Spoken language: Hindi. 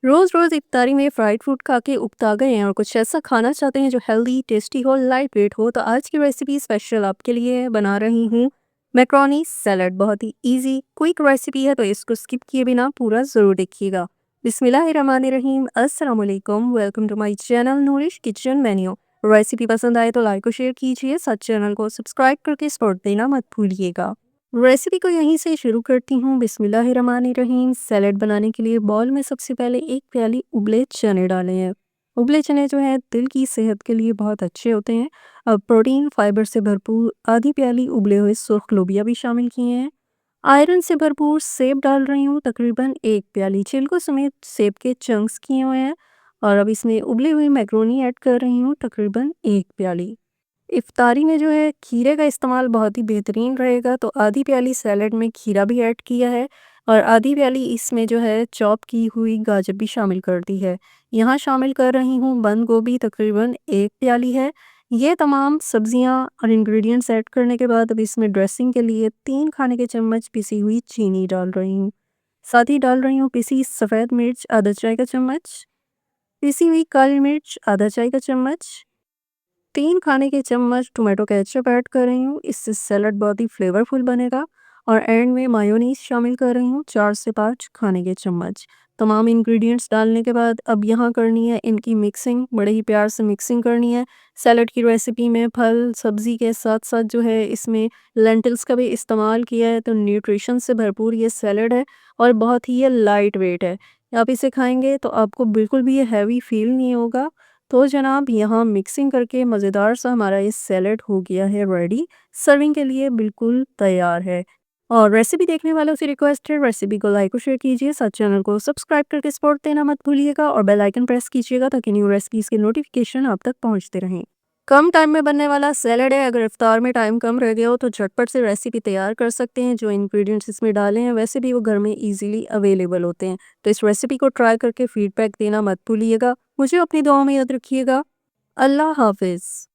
रोज़ रोज़ इफ्तारी में फ्राइड फूड खा के उकता गए हैं और कुछ ऐसा खाना चाहते हैं जो हेल्दी टेस्टी हो लाइट वेट हो। तो आज की रेसिपी स्पेशल आपके लिए है। बना रही हूँ मैक्रोनी सैलड। बहुत ही इजी क्विक रेसिपी है, तो इसको स्किप किए बिना पूरा ज़रूर देखिएगा। बिस्मिल्लाहिर्रहमानिर्रहीम, अस्सलाम वालेकुम, welcome to my channel Noorish kitchen menu. Recipe पसंद आए तो लाइक और शेयर कीजिए, साथ चैनल को सब्सक्राइब करके सपोर्ट देना मत भूलिएगा। रेसिपी को यहीं से शुरू करती हूँ। बिस्मिल्लाहिर्रहमानिर्रहीम। सैलेड बनाने के लिए बाउल में सबसे पहले एक प्याली उबले चने डाले हैं। उबले चने जो है दिल की सेहत के लिए बहुत अच्छे होते हैं। अब प्रोटीन फाइबर से भरपूर आधी प्याली उबले हुए सुर्ख लोबिया भी शामिल किए हैं। आयरन से भरपूर सेब डाल रही हूँ, तकरीबन एक प्याली छिलकों समेत सेब के चंक्स किए हुए हैं। और अब इसमें उबली हुई मैक्रोनी ऐड कर रही हूँ, तकरीबन एक प्याली। इफ्तारी में जो है खीरे का इस्तेमाल बहुत ही बेहतरीन रहेगा, तो आधी प्याली सैलेड में खीरा भी ऐड किया है और आधी प्याली इसमें जो है चॉप की हुई गाजर भी शामिल कर दी है। यहाँ शामिल कर रही हूँ बंद गोभी, तकरीबन एक प्याली है। ये तमाम सब्जियाँ और इंग्रेडिएंट्स ऐड करने के बाद अब इसमें ड्रेसिंग के लिए 3 खाने के चम्मच पिसी हुई चीनी डाल रही हूँ। साथ ही डाल रही हूँ पिसी सफ़ेद मिर्च आधा चाय का चम्मच, पिसी हुई काली मिर्च आधा चाय का चम्मच, 3 खाने के चम्मच टोमेटो केचप ऐड कर रही हूँ, इससे सैलड बहुत ही फ्लेवरफुल बनेगा। और एंड में मायोनीज शामिल कर रही हूँ 4 से 5 खाने के चम्मच। तमाम इंग्रेडिएंट्स डालने के बाद अब यहाँ करनी है इनकी मिक्सिंग, बड़े ही प्यार से मिक्सिंग करनी है। सैलड की रेसिपी में फल सब्ज़ी के साथ-साथ जो है इसमें लेंटिल्स का भी इस्तेमाल किया है, तो न्यूट्रिशन से भरपूर ये सैलड है और बहुत ही ये लाइट वेट है। आप इसे खाएँगे तो आपको बिल्कुल भी ये हैवी फ़ील नहीं होगा। तो जनाब यहाँ मिक्सिंग करके मज़ेदार सा हमारा ये सैलेड हो गया है रेडी। सर्विंग के लिए बिल्कुल तैयार है। और रेसिपी देखने वालों से रिक्वेस्ट है, रेसिपी को लाइक और शेयर कीजिए, साथ चैनल को सब्सक्राइब करके सपोर्ट देना मत भूलिएगा और बेल आइकन प्रेस कीजिएगा ताकि न्यू रेसिपीज़ के नोटिफिकेशन आप तक पहुँचते रहें। कम टाइम में बनने वाला सैलेड है। अगर इफ्तार में टाइम कम रह गया हो तो झटपट से रेसिपी तैयार कर सकते हैं। जो इंग्रेडिएंट्स इसमें डाले हैं वैसे भी वो घर में इजीली अवेलेबल होते हैं। तो इस रेसिपी को ट्राई करके फीडबैक देना मत भूलिएगा। मुझे अपनी दुआओं में याद रखिएगा। अल्लाह हाफ़िज़।